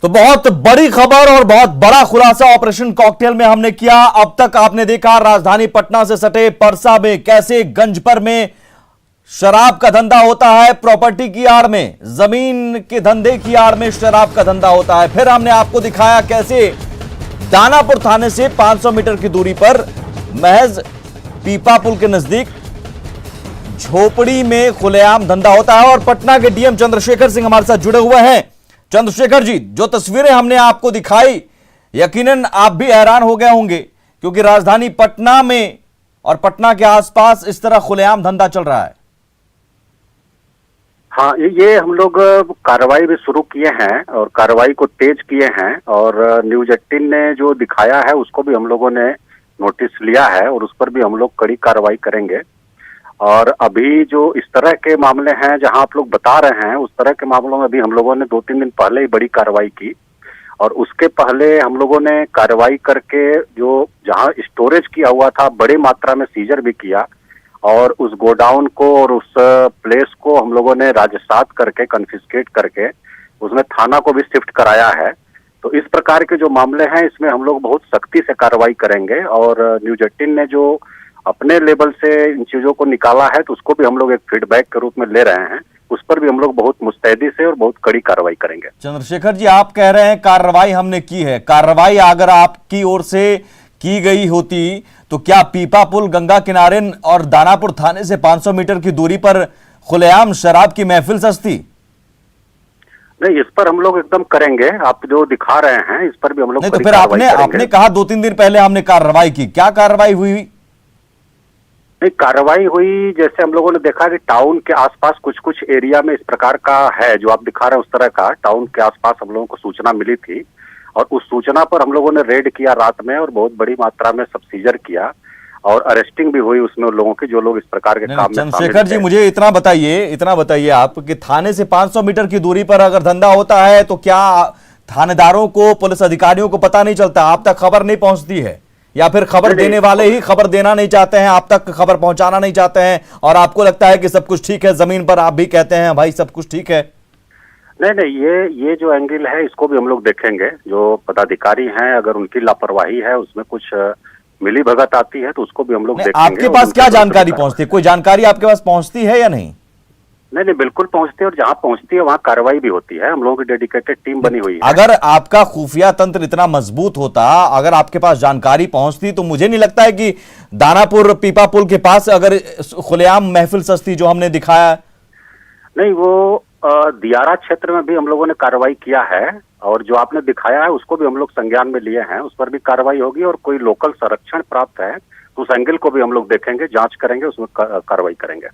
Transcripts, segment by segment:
तो बहुत बड़ी खबर और बहुत बड़ा खुलासा ऑपरेशन कॉकटेल में हमने किया। अब तक आपने देखा राजधानी पटना से सटे परसा में कैसे गंजपर में शराब का धंधा होता है, प्रॉपर्टी की आड़ में, जमीन के धंधे की आड़ में शराब का धंधा होता है। फिर हमने आपको दिखाया कैसे दानापुर थाने से 500 मीटर की दूरी पर महज पीपा पुल के नजदीक झोपड़ी में खुलेआम धंधा होता है। और पटना के डीएम चंद्रशेखर सिंह हमारे साथ जुड़े हुए हैं। चंद्रशेखर जी, जो तस्वीरें हमने आपको दिखाई, यकीनन आप भी हैरान हो गए होंगे, क्योंकि राजधानी पटना में और पटना के आसपास इस तरह खुलेआम धंधा चल रहा है। हाँ, ये हम लोग कार्रवाई भी शुरू किए हैं और कार्रवाई को तेज किए हैं। और न्यूज 18 ने जो दिखाया है उसको भी हम लोगों ने नोटिस लिया है और उस पर भी हम लोग कड़ी कार्रवाई करेंगे। और अभी जो इस तरह के मामले हैं जहां आप लोग बता रहे हैं, उस तरह के मामलों में भी हम लोगों ने 2-3 दिन पहले ही बड़ी कार्रवाई की। और उसके पहले हम लोगों ने कार्रवाई करके जो जहां स्टोरेज किया हुआ था बड़ी मात्रा में सीजर भी किया और उस गोडाउन को और उस प्लेस को हम लोगों ने राजसात करके, कन्फिस्केट करके उसमें थाना को भी शिफ्ट कराया है। तो इस प्रकार के जो मामले हैं इसमें हम लोग बहुत सख्ती से कार्रवाई करेंगे। और न्यूज 18 ने जो अपने लेवल से इन चीजों को निकाला है तो उसको भी हम लोग एक फीडबैक के रूप में ले रहे हैं। उस पर भी हम लोग बहुत मुस्तैदी से और बहुत कड़ी कार्रवाई करेंगे। चंद्रशेखर जी, आप कह रहे हैं कार्रवाई हमने की है। कार्रवाई अगर आपकी ओर से की गई होती तो क्या पीपा पुल, गंगा किनारे और दानापुर थाने से 500 मीटर की दूरी पर खुलेआम शराब की महफिल सजती? नहीं, इस पर हम लोग एकदम करेंगे। आप जो दिखा रहे हैं इस पर भी हम लोग नहीं, तो फिर आपने कहा 2-3 दिन पहले हमने कार्रवाई की, क्या कार्रवाई हुई? नहीं, कार्रवाई हुई जैसे हम लोगों ने देखा कि टाउन के आसपास कुछ कुछ एरिया में इस प्रकार का है जो आप दिखा रहे हैं, उस तरह का टाउन के आसपास हम लोगों को सूचना मिली थी और उस सूचना पर हम लोगों ने रेड किया रात में और बहुत बड़ी मात्रा में सब सीजर किया और अरेस्टिंग भी हुई उसमें लोगों की जो लोग इस प्रकार के काम में। चंद्रशेखर जी, मुझे इतना बताइए आप कि थाने से 500 मीटर की दूरी पर अगर धंधा होता है तो क्या थानेदारों को, पुलिस अधिकारियों को पता नहीं चलता, आप तक खबर नहीं पहुंचती है? या फिर खबर देने वाले ही खबर देना नहीं चाहते हैं, आप तक खबर पहुंचाना नहीं चाहते हैं और आपको लगता है कि सब कुछ ठीक है, जमीन पर आप भी कहते हैं भाई सब कुछ ठीक है? नहीं, ये जो एंगल है इसको भी हम लोग देखेंगे। जो पदाधिकारी हैं अगर उनकी लापरवाही है, उसमें कुछ मिली भगत आती है तो उसको भी हम लोग देखेंगे। आपके पास क्या जानकारी पहुंचती है? कोई जानकारी आपके पास पहुंचती है या नहीं? नहीं, बिल्कुल पहुंचती है और जहां पहुंचती है वहां कार्रवाई भी होती है। हम लोगों की डेडिकेटेड टीम बनी हुई है। अगर आपका खुफिया तंत्र इतना मजबूत होता, अगर आपके पास जानकारी पहुंचती, तो मुझे नहीं लगता है कि दानापुर पीपा पुल के पास अगर खुलेआम महफिल सस्ती जो हमने दिखाया। नहीं, वो दियारा क्षेत्र में भी हम लोगों ने कार्रवाई किया है और जो आपने दिखाया है उसको भी हम लोग संज्ञान में लिए हैं, उस पर भी कार्रवाई होगी। और कोई लोकल संरक्षण प्राप्त है तो उस एंगल को भी हम लोग देखेंगे, जांच करेंगे, उसमें कार्रवाई करेंगे।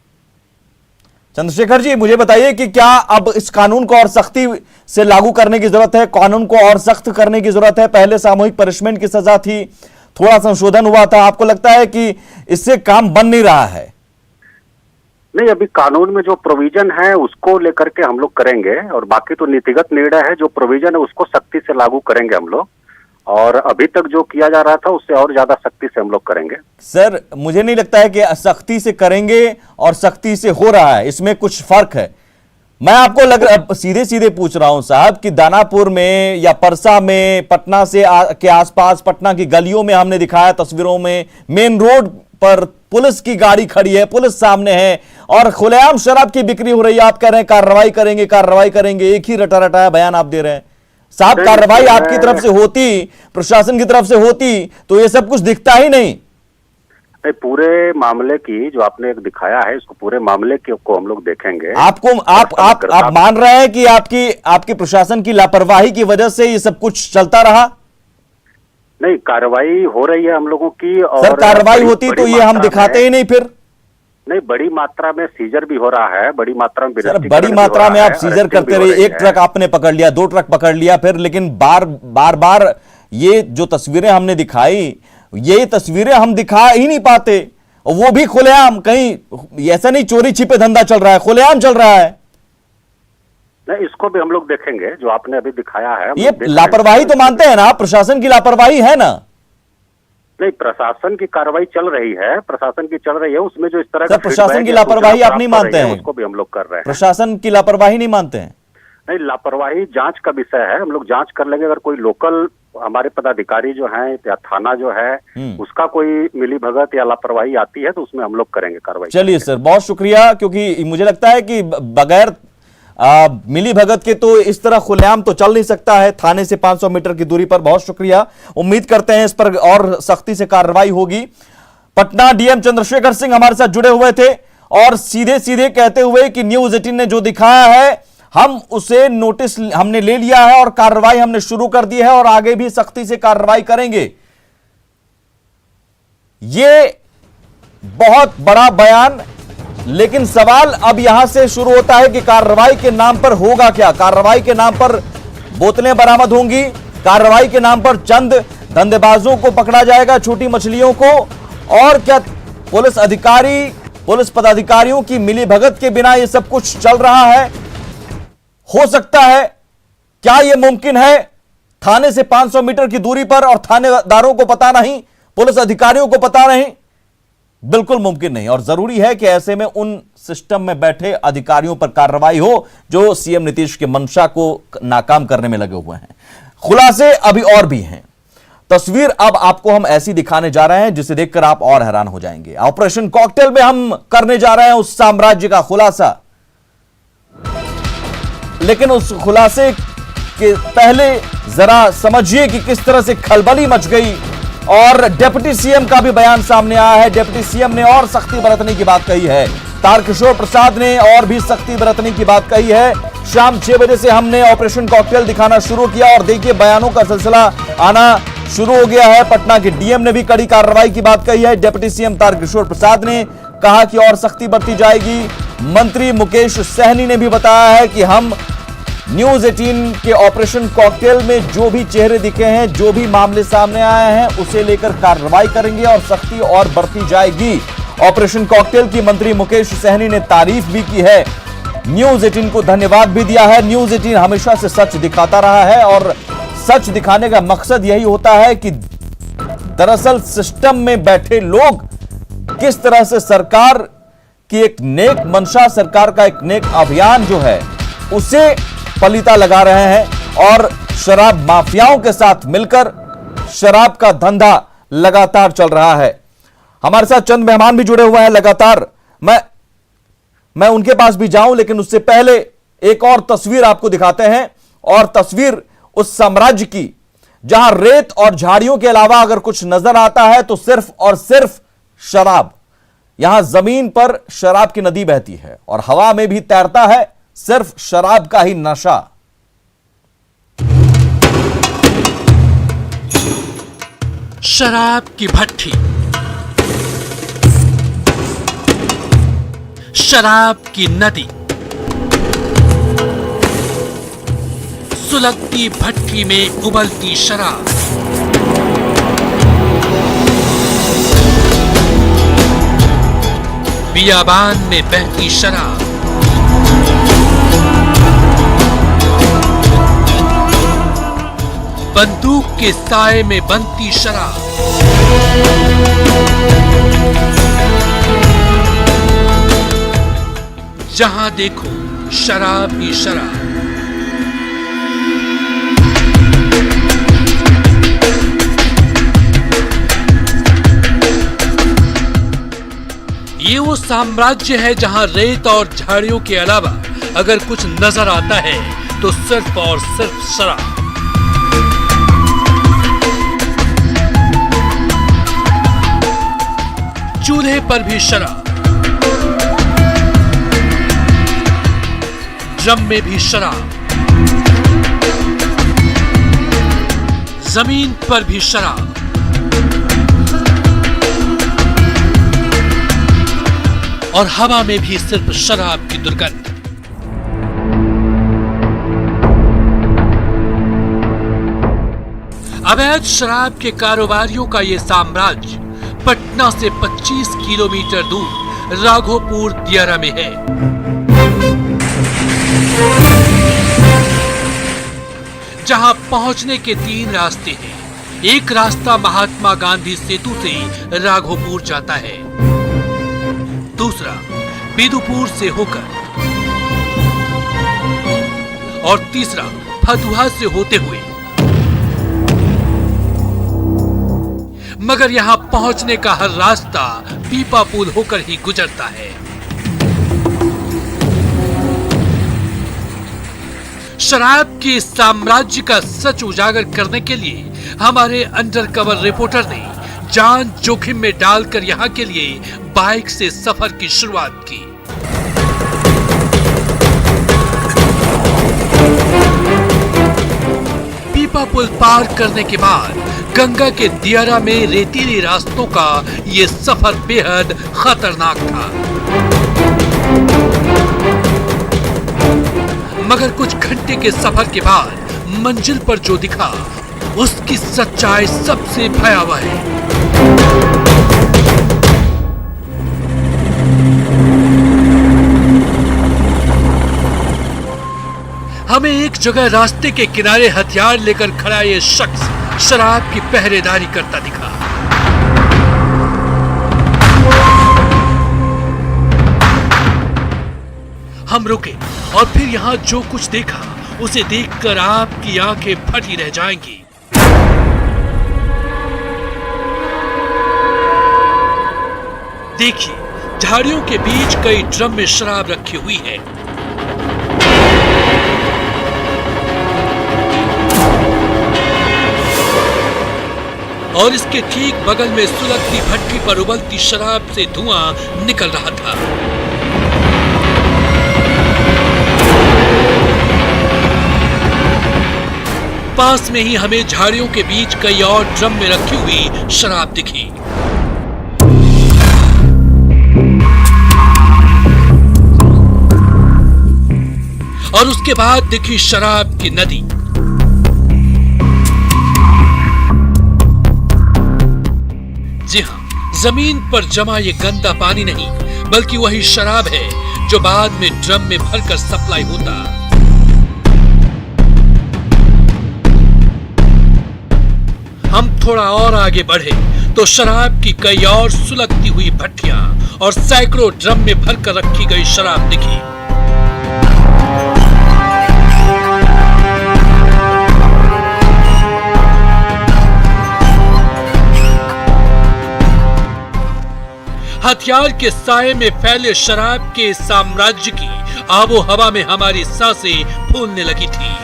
चंद्रशेखर जी, मुझे बताइए कि क्या अब इस कानून को और सख्ती से लागू करने की जरूरत है? कानून को और सख्त करने की जरूरत है? पहले सामूहिक पनिशमेंट की सजा थी, थोड़ा संशोधन हुआ था, आपको लगता है कि इससे काम बन नहीं रहा है? नहीं, अभी कानून में जो प्रोविजन है उसको लेकर के हम लोग करेंगे और बाकी तो नीतिगत निर्णय है। जो प्रोविजन है उसको सख्ती से लागू करेंगे हम लोग और अभी तक जो किया जा रहा था उससे और ज्यादा सख्ती से हम लोग करेंगे। सर, मुझे नहीं लगता है कि सख्ती से करेंगे और सख्ती से हो रहा है, इसमें कुछ फर्क है। मैं आपको सीधे पूछ रहा हूं साहब कि दानापुर में या परसा में, पटना से के आसपास, पटना की गलियों में हमने दिखाया तस्वीरों में, मेन रोड पर पुलिस की गाड़ी खड़ी है, पुलिस सामने है और खुलेआम शराब की बिक्री हो रही है। आप कह रहे हैं कार्रवाई करेंगे, एक ही रटा रटाया बयान आप दे रहे हैं। साहब, कार्रवाई आपकी तरफ से होती, प्रशासन की तरफ से होती तो ये सब कुछ दिखता ही नहीं। पूरे मामले की जो आपने एक दिखाया है, इसको पूरे मामले को हम लोग देखेंगे। आप मान रहे हैं कि आपकी प्रशासन की लापरवाही की वजह से ये सब कुछ चलता रहा? नहीं, कार्रवाई हो रही है हम लोगों की। और सर, कार्रवाई होती तो ये हम दिखाते ही नहीं। फिर नहीं, बड़ी मात्रा में सीजर भी हो रहा है, बड़ी मात्रा में बड़ी मात्रा में आप सीजर करते रहे। एक ट्रक आपने पकड़ लिया, 2 ट्रक पकड़ लिया फिर, लेकिन बार ये जो तस्वीरें हमने दिखाई, ये तस्वीरें हम दिखा ही नहीं पाते। वो भी खुलेआम, कहीं ऐसा नहीं चोरी छिपे धंधा चल रहा है, खुलेआम चल रहा है। नहीं, इसको भी हम लोग देखेंगे जो आपने अभी दिखाया है। ये लापरवाही तो मानते हैं ना, प्रशासन की लापरवाही है ना? नहीं, प्रशासन की कार्रवाई चल रही है, प्रशासन की चल रही है, उसमें जो इस तरह का प्रशासन की लापरवाही आप नहीं मानते हैं? उसको भी हम लोग कर रहे हैं। प्रशासन की लापरवाही नहीं मानते हैं? नहीं, लापरवाही जांच का विषय है, हम लोग जांच कर लेंगे। अगर कोई लोकल हमारे पदाधिकारी जो हैं या थाना जो है उसका कोई मिली भगत या लापरवाही आती है तो उसमें हम लोग करेंगे कार्रवाई। चलिए सर, बहुत शुक्रिया, क्योंकि मुझे लगता है कि बगैर मिली भगत के तो इस तरह खुलेआम तो चल नहीं सकता है थाने से 500 मीटर की दूरी पर। बहुत शुक्रिया, उम्मीद करते हैं इस पर और सख्ती से कार्रवाई होगी। पटना डीएम चंद्रशेखर सिंह हमारे साथ जुड़े हुए थे और सीधे सीधे कहते हुए कि न्यूज 18 ने जो दिखाया है हम उसे नोटिस हमने ले लिया है और कार्रवाई हमने शुरू कर दी है और आगे भी सख्ती से कार्रवाई करेंगे। ये बहुत बड़ा बयान, लेकिन सवाल अब यहां से शुरू होता है कि कार्रवाई के नाम पर होगा क्या। कार्रवाई के नाम पर बोतलें बरामद होंगी, कार्रवाई के नाम पर चंद धंधेबाजों को पकड़ा जाएगा, छोटी मछलियों को, और क्या पुलिस अधिकारी पुलिस पदाधिकारियों की मिली भगत के बिना यह सब कुछ चल रहा है? हो सकता है, क्या यह मुमकिन है? थाने से 500 मीटर की दूरी पर और थानेदारों को पता नहीं, पुलिस अधिकारियों को पता नहीं? बिल्कुल मुमकिन नहीं। और जरूरी है कि ऐसे में उन सिस्टम में बैठे अधिकारियों पर कार्रवाई हो जो सीएम नीतीश के मंशा को नाकाम करने में लगे हुए हैं। खुलासे अभी और भी हैं। तस्वीर अब आपको हम ऐसी दिखाने जा रहे हैं जिसे देखकर आप और हैरान हो जाएंगे। ऑपरेशन कॉकटेल में हम करने जा रहे हैं उस साम्राज्य का खुलासा, लेकिन उस खुलासे के पहले जरा समझिए कि किस तरह से खलबली मच गई। और डिप्टी सीएम का भी बयान सामने आया है। डिप्टी सीएम ने और सख्ती बरतने की बात कही है। तारकिशोर प्रसाद ने और भी सख्ती बरतने की बात कही है। शाम 6 बजे से हमने ऑपरेशन कॉकटेल दिखाना शुरू किया और देखिए बयानों का सिलसिला आना शुरू हो गया है। पटना के डीएम ने भी कड़ी कार्रवाई की बात कही है। डिप्टी सीएम तारकिशोर प्रसाद ने कहा कि और सख्ती बरती जाएगी। मंत्री मुकेश सहनी ने भी बताया है कि हम न्यूज 18 के ऑपरेशन कॉकटेल में जो भी चेहरे दिखे हैं, जो भी मामले सामने आए हैं, उसे लेकर कार्रवाई करेंगे और सख्ती और बढ़ती जाएगी। ऑपरेशन कॉकटेल की मंत्री मुकेश सहनी ने तारीफ भी की है, न्यूज 18 को धन्यवाद भी दिया है। न्यूज 18 हमेशा से सच दिखाता रहा है और सच दिखाने का मकसद यही होता है कि दरअसल सिस्टम में बैठे लोग किस तरह से सरकार की एक नेक मंशा, सरकार का एक नेक अभियान जो है उसे पलीता लगा रहे हैं और शराब माफियाओं के साथ मिलकर शराब का धंधा लगातार चल रहा है। हमारे साथ चंद मेहमान भी जुड़े हुए हैं लगातार। मैं उनके पास भी जाऊं, लेकिन उससे पहले एक और तस्वीर आपको दिखाते हैं, और तस्वीर उस साम्राज्य की जहां रेत और झाड़ियों के अलावा अगर कुछ नजर आता है तो सिर्फ और सिर्फ शराब। यहां जमीन पर शराब की नदी बहती है और हवा में भी तैरता है सिर्फ शराब का ही नशा। शराब की भट्टी, शराब की नदी, सुलगती भट्टी में उबलती शराब, बियाबान में बहती शराब, बंदूक के साए में बनती शराब, जहां देखो शराब ही शराब। ये वो साम्राज्य है जहां रेत और झाड़ियों के अलावा अगर कुछ नजर आता है तो सिर्फ और सिर्फ शराब। चूल्हे पर भी शराब, ड्रम में भी शराब, जमीन पर भी शराब, और हवा में भी सिर्फ शराब की दुर्गंध। अवैध शराब के कारोबारियों का यह साम्राज्य पटना से 25 किलोमीटर दूर राघोपुर दियारा में है। जहां पहुंचने के 3 रास्ते हैं। एक रास्ता महात्मा गांधी सेतु से राघोपुर जाता है, दूसरा बिदुपुर से होकर, और तीसरा फतुहा से होते हुए। मगर यहां पहुंचने का हर रास्ता पीपा पुल होकर ही गुजरता है। शराब के साम्राज्य का सच उजागर करने के लिए हमारे अंडरकवर रिपोर्टर ने जान जोखिम में डालकर यहां के लिए बाइक से सफर की शुरुआत की। पीपा पुल पार करने के बाद गंगा के दियारा में रेतीले रास्तों का यह सफर बेहद खतरनाक था। मगर कुछ घंटे के सफर के बाद मंजिल पर जो दिखा उसकी सच्चाई सबसे भयावह है। हमें एक जगह रास्ते के किनारे हथियार लेकर खड़ा ये शख्स शराब की पहरेदारी करता दिखा। हम रुके और फिर यहां जो कुछ देखा उसे देखकर आपकी आंखें फटी रह जाएंगी। देखिए, झाड़ियों के बीच कई ड्रम में शराब रखी हुई है। और इसके ठीक बगल में सुलगती भट्टी पर उबलती शराब से धुआं निकल रहा था। पास में ही हमें झाड़ियों के बीच कई और ड्रम में रखी हुई शराब दिखी। और उसके बाद दिखी शराब की नदी। जी हां, जमीन पर जमा ये गंदा पानी नहीं बल्कि वही शराब है जो बाद में ड्रम में भरकर सप्लाई होता। हम थोड़ा और आगे बढ़े तो शराब की कई और सुलगती हुई भट्टियां और सैकड़ों ड्रम में भरकर रखी गई शराब दिखी। हथियार के साए में फैले शराब के साम्राज्य की आबो हवा में हमारी सांसें फूलने लगी थी।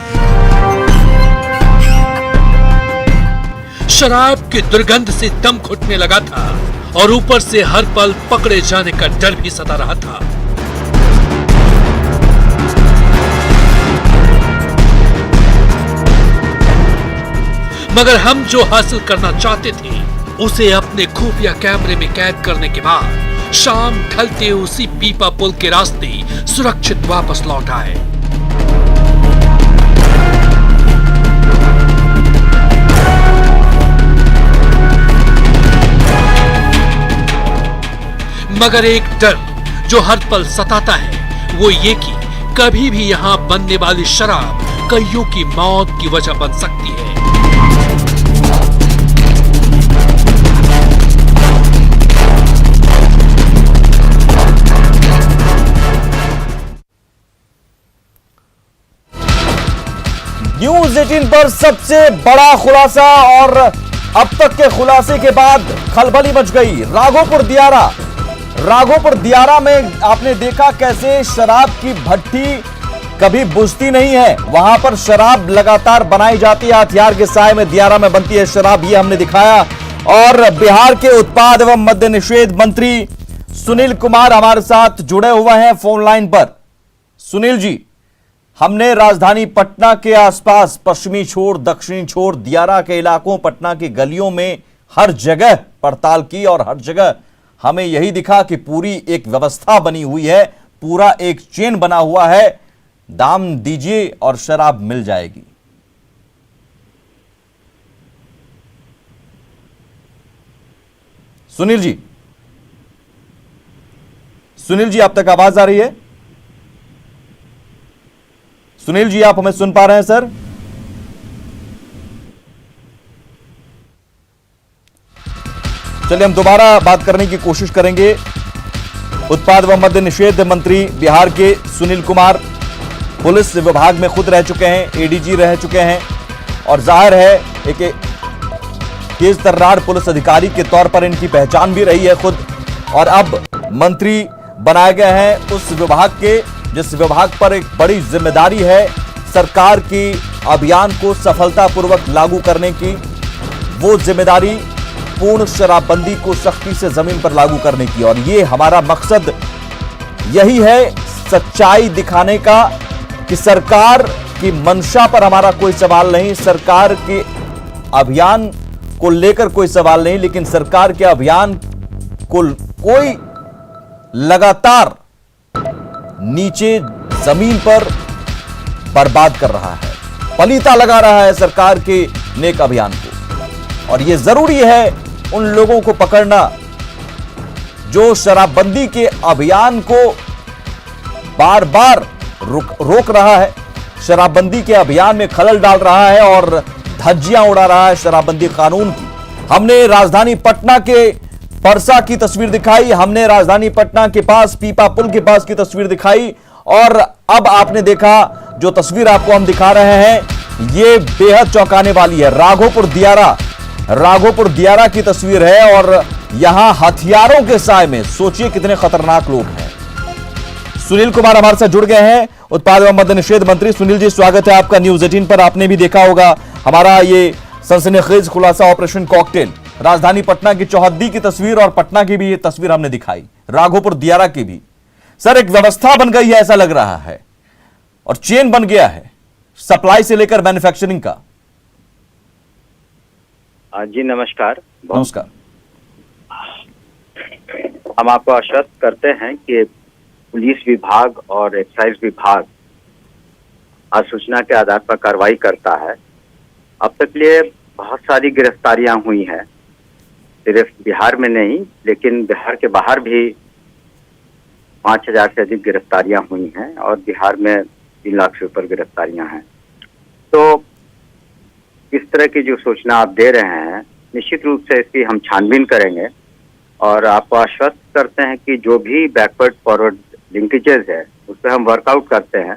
शराब की दुर्गंध से दम घुटने लगा था और ऊपर से हर पल पकड़े जाने का डर भी सता रहा था। मगर हम जो हासिल करना चाहते थे उसे अपने खुफिया कैमरे में कैद करने के बाद शाम ढलते उसी पीपा पुल के रास्ते सुरक्षित वापस लौट आए। मगर एक डर जो हर पल सताता है वो ये कि कभी भी यहां बनने वाली शराब कईयों की मौत की वजह बन सकती है। न्यूज 18 पर सबसे बड़ा खुलासा और अब तक के खुलासे के बाद खलबली मच गई। राघोपुर दियारा में आपने देखा कैसे शराब की भट्टी कभी बुझती नहीं है, वहां पर शराब लगातार बनाई जाती है। हथियार के साए में दियारा में बनती है शराब, ये हमने दिखाया। और बिहार के उत्पाद एवं मद्य निषेध मंत्री सुनील कुमार हमारे साथ जुड़े हुए हैं फोन लाइन पर। सुनील जी, हमने राजधानी पटना के आसपास पश्चिमी छोर, दक्षिणी छोर, दियारा के इलाकों, पटना की गलियों में हर जगह पड़ताल की और हर जगह हमें यही दिखा कि पूरी एक व्यवस्था बनी हुई है, पूरा एक चेन बना हुआ है। दाम दीजिए और शराब मिल जाएगी। सुनील जी आप तक आवाज आ रही है? सुनील जी, आप हमें सुन पा रहे हैं सर? चलिए हम दोबारा बात करने की कोशिश करेंगे। उत्पाद एवं मद्य निषेध मंत्री बिहार के सुनील कुमार पुलिस विभाग में खुद रह चुके हैं, एडीजी रह चुके हैं और जाहिर है एक तेज तर्रार पुलिस अधिकारी के तौर पर इनकी पहचान भी रही है खुद, और अब मंत्री बनाए गए हैं उस विभाग के जिस विभाग पर एक बड़ी जिम्मेदारी है सरकार की अभियान को सफलतापूर्वक लागू करने की। वो जिम्मेदारी पूर्ण शराबबंदी को सख्ती से जमीन पर लागू करने की, और ये हमारा मकसद यही है, सच्चाई दिखाने का कि सरकार की मंशा पर हमारा कोई सवाल नहीं, सरकार के अभियान को लेकर कोई सवाल नहीं, लेकिन सरकार के अभियान को कोई लगातार नीचे जमीन पर बर्बाद कर रहा है, पलीता लगा रहा है सरकार के नेक अभियान को। और यह जरूरी है उन लोगों को पकड़ना जो शराबबंदी के अभियान को बार बार रोक रहा है, शराबबंदी के अभियान में खलल डाल रहा है और धज्जियां उड़ा रहा है शराबबंदी कानून की। हमने राजधानी पटना के परसा की तस्वीर दिखाई, हमने राजधानी पटना के पास पीपा पुल के पास की तस्वीर दिखाई, और अब आपने देखा जो तस्वीर आपको हम दिखा रहे हैं ये बेहद चौंकाने वाली है। राघोपुर दियारा की तस्वीर है और यहां हथियारों के साए में सोचिए कितने खतरनाक लोग हैं। सुनील कुमार हमारे साथ जुड़ गए हैं, उत्पाद एवं मद्य निषेध मंत्री। सुनील जी, स्वागत है आपका न्यूज 18 पर। आपने भी देखा होगा हमारा ये सनसनीखेज खुलासा ऑपरेशन कॉकटेल, राजधानी पटना की चौहद्दी की तस्वीर और पटना की भी ये तस्वीर हमने दिखाई, राघोपुर दियारा की भी। सर, एक व्यवस्था बन गई है ऐसा लग रहा है, और चेन बन गया है सप्लाई से लेकर मैन्युफैक्चरिंग का। जी नमस्कार। नमस्कार। हम आपको आश्वस्त करते हैं कि पुलिस विभाग और एक्साइज विभाग सूचना के आधार पर कार्रवाई करता है। अब तक लिए बहुत सारी गिरफ्तारियां हुई हैं, सिर्फ बिहार में नहीं लेकिन बिहार के बाहर भी 5000 से अधिक गिरफ्तारियां हुई हैं और बिहार में 3 लाख से ऊपर गिरफ्तारियां हैं। तो इस तरह की जो सूचना आप दे रहे हैं, निश्चित रूप से इसकी हम छानबीन करेंगे और आपको आश्वस्त करते हैं कि जो भी बैकवर्ड फॉरवर्ड लिंकेजेस है उस पर हम वर्कआउट करते हैं।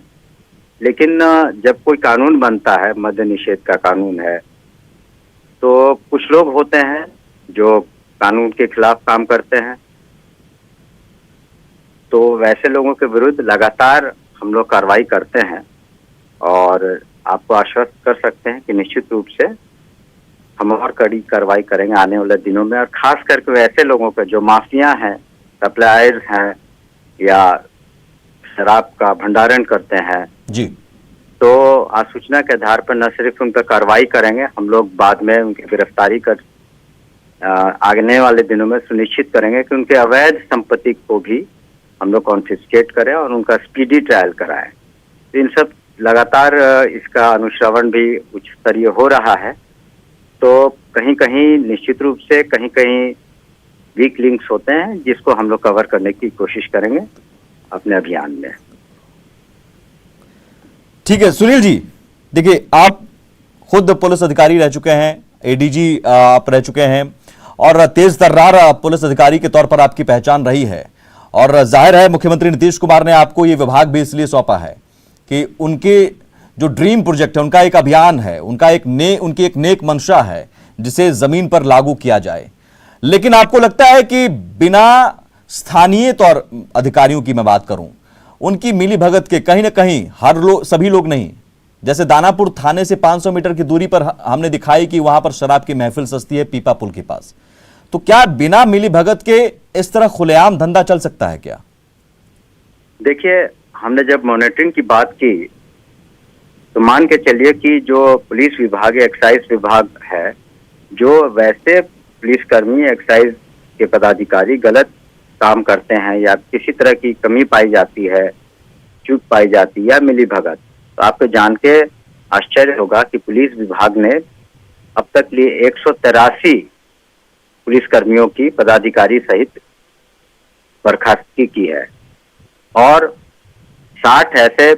लेकिन जब कोई कानून बनता है, मद्य निषेध का कानून है, तो कुछ लोग होते हैं जो कानून के खिलाफ काम करते हैं, तो वैसे लोगों के विरुद्ध लगातार हम लोग कार्रवाई करते हैं और आपको आश्वस्त कर सकते हैं कि निश्चित रूप से हम और कड़ी कार्रवाई करेंगे आने वाले दिनों में। और खास करके वैसे लोगों के जो माफिया हैं, सप्लायर्स हैं या शराब का भंडारण करते हैं जी, तो सूचना के आधार पर न सिर्फ उन पर कार्रवाई करेंगे, हम लोग बाद में उनकी गिरफ्तारी कर आने वाले दिनों में सुनिश्चित करेंगे कि उनके अवैध संपत्ति को भी हम लोग कॉन्फिस्केट करें और उनका स्पीडी ट्रायल कराएं। तो इन सब लगातार इसका अनुश्रवण भी उच्च स्तरीय हो रहा है। तो कहीं कहीं निश्चित रूप से कहीं कहीं वीक लिंक्स होते हैं जिसको हम लोग कवर करने की कोशिश करेंगे अपने अभियान में। ठीक है सुनील जी, देखिए आप खुद पुलिस अधिकारी रह चुके हैं, एडीजी आप रह चुके हैं और तेज तर्रार पुलिस अधिकारी के तौर पर आपकी पहचान रही है, और जाहिर है मुख्यमंत्री नीतीश कुमार ने आपको ये विभाग भी इसलिए सौंपा है कि उनके जो ड्रीम प्रोजेक्ट है, उनका एक अभियान है, उनकी एक नेक मंशा है जिसे जमीन पर लागू किया जाए। लेकिन आपको लगता है कि बिना स्थानीय तौर अधिकारियों की मैं बात करूं, उनकी मिली भगत के कहीं ना कहीं सभी लोग नहीं, जैसे दानापुर थाने से 500 मीटर की दूरी पर हमने दिखाई कि वहां पर शराब की महफिल सस्ती है पीपा पुल के पास, तो क्या बिना मिली भगत के इस तरह खुलेआम धंधा चल सकता है क्या? देखिए, हमने जब मॉनिटरिंग की बात की तो मान के चलिए कि जो पुलिस विभाग एक्साइज विभाग है, जो वैसे पुलिसकर्मी एक्साइज के पदाधिकारी गलत काम करते हैं या किसी तरह की कमी पाई जाती है, चूक पाई जाती है या मिली भगत, तो आपको जान के आश्चर्य होगा कि पुलिस विभाग ने अब तक लिए 183 पुलिसकर्मियों की पदाधिकारी सहित बर्खास्तगी की है और 60 ऐसे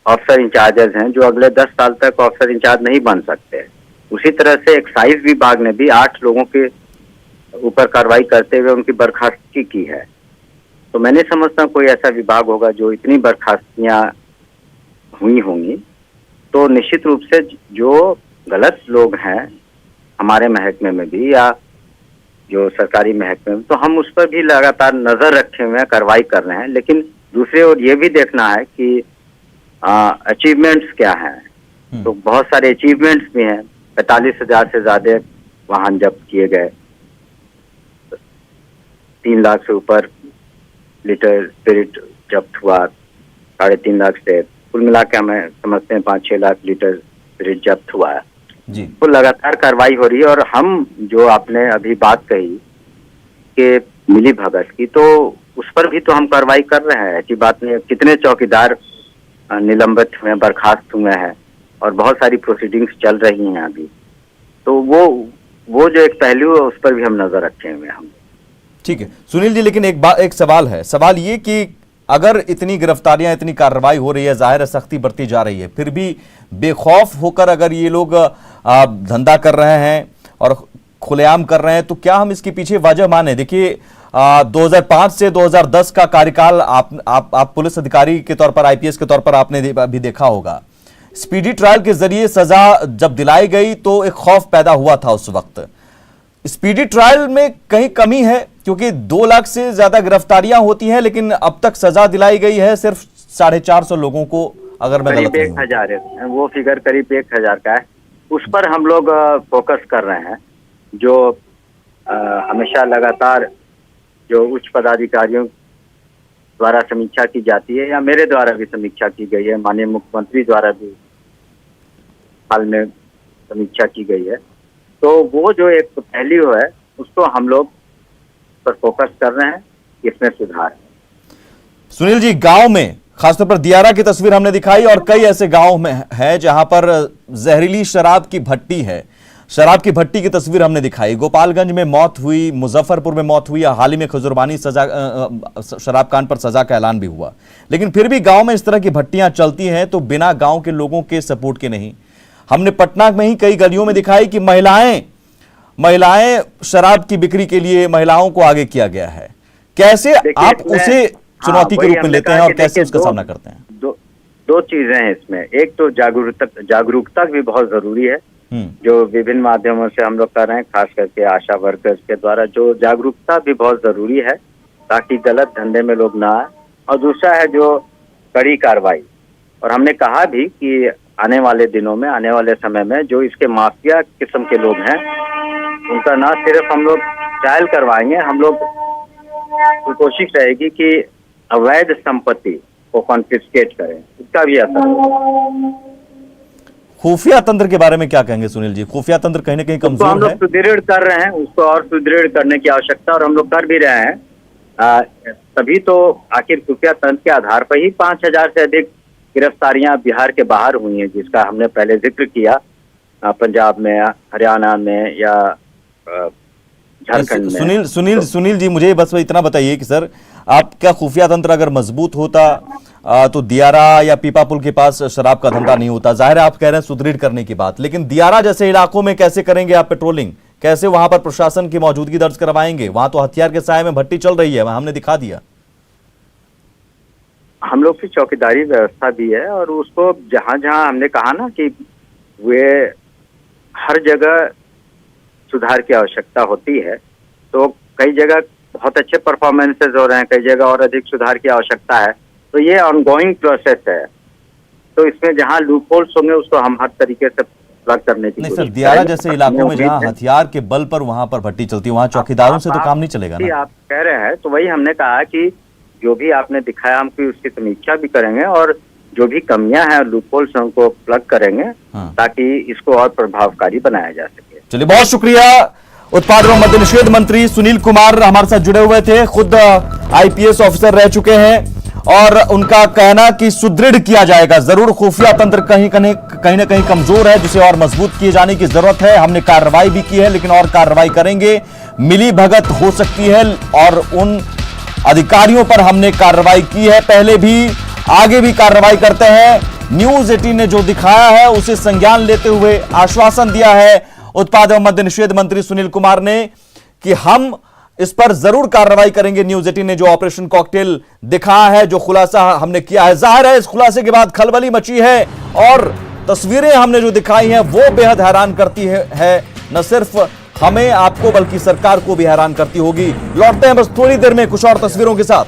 ऑफिसर इंचार्जेस हैं जो अगले 10 साल तक ऑफिसर इंचार्ज नहीं बन सकते। उसी तरह से एक्साइज विभाग ने भी 8 लोगों के ऊपर कार्रवाई करते हुए उनकी बर्खास्तगी की है। तो मैं नहीं समझता कोई ऐसा विभाग होगा जो इतनी बर्खास्तगियां हुई होंगी, तो निश्चित रूप से जो गलत लोग हैं हमारे महकमे में भी या जो सरकारी महकमे में, तो हम उस पर भी लगातार नजर रखे हुए हैं, कार्रवाई कर रहे हैं। लेकिन दूसरी ओर ये भी देखना है कि अचीवमेंट्स क्या हैं। तो बहुत सारे अचीवमेंट्स भी हैं। 45,000 से ज्यादा वाहन जब्त किए गए, 3 लाख से ऊपर लीटर स्पिरिट जब्त हुआ, 3.5 लाख से कुल मिला के हमें समझते हैं 5-6 लाख लीटर स्पिरिट जब्त हुआ है जी। तो लगातार कार्रवाई हो रही है। और हम जो आपने अभी बात कही कि मिली भगत की, तो उस पर भी तो हम कार्रवाई कर रहे हैं। ऐसी बात नहीं है। कितने चौकीदार निलंबित हुए हैं, बर्खास्त हुए हैं और बहुत सारी प्रोसीडिंग्स चल रही हैं अभी। तो वो जो एक पहलू है उस पर भी हम नजर रखे हुए हैं। हम ठीक है सुनील जी, लेकिन एक सवाल है। सवाल ये कि अगर इतनी गिरफ्तारियां, इतनी कार्रवाई हो रही है, जाहिर है सख्ती बढ़ती जा रही है, फिर भी बेखौफ होकर अगर ये लोग धंधा कर रहे हैं और खुलेआम कर रहे हैं, तो क्या हम इसके पीछे वजह माने? देखिए 2005 से 2010 का कार्यकाल आप पुलिस अधिकारी के तौर पर, आईपीएस के तौर पर आपने भी देखा होगा। स्पीडी ट्रायल के जरिए सजा जब दिलाई गई तो एक खौफ पैदा हुआ था उस वक्त। स्पीडी ट्रायल में कहीं कमी है, क्योंकि 2 लाख से ज्यादा गिरफ्तारियां होती हैं, लेकिन अब तक सजा दिलाई गई है सिर्फ 450 लोगों को, अगर मैं गलत नहीं हूं। 1,000 है, वो फिगर करीब 1,000 का है। उस पर हम लोग फोकस कर रहे हैं। जो हमेशा लगातार जो उच्च पदाधिकारियों द्वारा समीक्षा की जाती है या मेरे द्वारा भी समीक्षा की गई है, माननीय मुख्यमंत्री द्वारा भी हाल में समीक्षा की गई है, तो वो जो एक पहलू है उसको हम लोग पर फोकस कर रहे हैं, इसमें सुधार है। सुनील जी, गांव में खासतौर पर दियारा की तस्वीर हमने दिखाई और कई ऐसे गांव में है जहां पर जहरीली शराब की भट्टी है। शराब की भट्टी की तस्वीर हमने दिखाई। गोपालगंज में मौत हुई, मुजफ्फरपुर में मौत हुई, हाल ही में खजुरबानी शराब कांड पर सजा का ऐलान भी हुआ। लेकिन फिर भी गांव में इस तरह की भट्टियां चलती हैं तो बिना गांव के लोगों के सपोर्ट के नहीं। हमने पटना में ही कई गलियों में दिखाई कि महिलाएं शराब की बिक्री के लिए महिलाओं को आगे किया गया है। कैसे आप उसे चुनौती के रूप में लेते हैं और कैसे उसका सामना करते हैं? दो चीजें हैं इसमें। एक तो जागरूकता भी बहुत जरूरी है, जो विभिन्न माध्यमों से हम लोग कर रहे हैं, खास करके आशा वर्कर्स के द्वारा जो जागरूकता भी बहुत जरूरी है ताकि गलत धंधे में लोग ना आए। और दूसरा है जो कड़ी कार्रवाई। और हमने कहा भी कि आने वाले दिनों में, आने वाले समय में जो इसके माफिया किस्म के लोग हैं उनका ना सिर्फ हम लोग ट्रायल करवाएंगे, हम लोग की कोशिश रहेगी कि अवैध संपत्ति को कॉन्फिस्केट करें, इसका भी असर होगा। खुफिया तंत्र के बारे में क्या कहेंगे सुनील जी? खुफिया तंत्र कहीं ना कहीं कमजोर है। हम लोग सुदृढ़ कर रहे हैं, उसको और सुदृढ़ करने की आवश्यकता, और हम लोग कर भी रहे हैं। तभी तो आखिर खुफिया तंत्र के आधार पर ही 5,000 से अधिक गिरफ्तारियां बिहार के बाहर हुई हैं, जिसका हमने पहले जिक्र किया। पंजाब में, हरियाणा में या झारखंड में। सुनील जी, मुझे बस इतना बताइए कि सर आपका खुफिया तंत्र अगर मजबूत होता तो दियारा या पीपापुल के पास शराब का धंधा नहीं होता। जाहिर है आप कह रहे हैं सुदृढ़ करने की बात, लेकिन दियारा जैसे इलाकों में कैसे करेंगे आप पेट्रोलिंग? कैसे वहां पर प्रशासन की मौजूदगी दर्ज करवाएंगे? वहां तो हथियार के साए में भट्टी चल रही है, हमने दिखा दिया। हम लोग की चौकीदारी व्यवस्था भी है और उसको जहां जहां हमने कहा ना कि वे हर जगह सुधार की आवश्यकता होती है, तो कई जगह बहुत अच्छे परफॉर्मेंसेस हो रहे हैं, कई जगह और अधिक सुधार की आवश्यकता है। तो ये ऑनगोइंग प्रोसेस है। तो इसमें जहां लूप होल्स होंगे उसको हम हर तरीके से प्लग करने की नहीं सर, दियारा जैसे इलाकों में जहां हथियार के बल पर वहां पर भट्टी चलती है, वहां चौकीदारों से तो काम नहीं चलेगा ना। आप कह रहे हैं तो वही हमने कहा कि जो भी आपने दिखाया हम उसकी समीक्षा भी करेंगे और जो भी कमियां हैं लूप होल्स उनको प्लग करेंगे ताकि इसको और प्रभावकारी बनाया जा सके। चलिए, बहुत शुक्रिया। उत्पाद एवं मद्य निषेध मंत्री सुनील कुमार हमारे साथ जुड़े हुए थे। खुद आईपीएस ऑफिसर रह चुके हैं और उनका कहना कि सुदृढ़ किया जाएगा। जरूर खुफिया तंत्र कहीं ना कहीं कमजोर है, जिसे और मजबूत किए जाने की जरूरत है। हमने कार्रवाई भी की है, लेकिन और कार्रवाई करेंगे। मिली भगत हो सकती है और उन अधिकारियों पर हमने कार्रवाई की है पहले भी, आगे भी कार्रवाई करते हैं। न्यूज 18 ने जो दिखाया है उसे संज्ञान लेते हुए आश्वासन दिया है उत्पाद एवं मद्य निषेध मंत्री सुनील कुमार ने कि हम इस पर जरूर कार्रवाई करेंगे। न्यूज 18 ने जो ऑपरेशन कॉकटेल दिखाया है, जो खुलासा हमने किया है, जाहिर है इस खुलासे के बाद खलबली मची है और तस्वीरें हमने जो दिखाई हैं वो बेहद हैरान करती है न सिर्फ हमें आपको बल्कि सरकार को भी हैरान करती होगी। लौटते हैं बस थोड़ी देर में कुछ और तस्वीरों के साथ।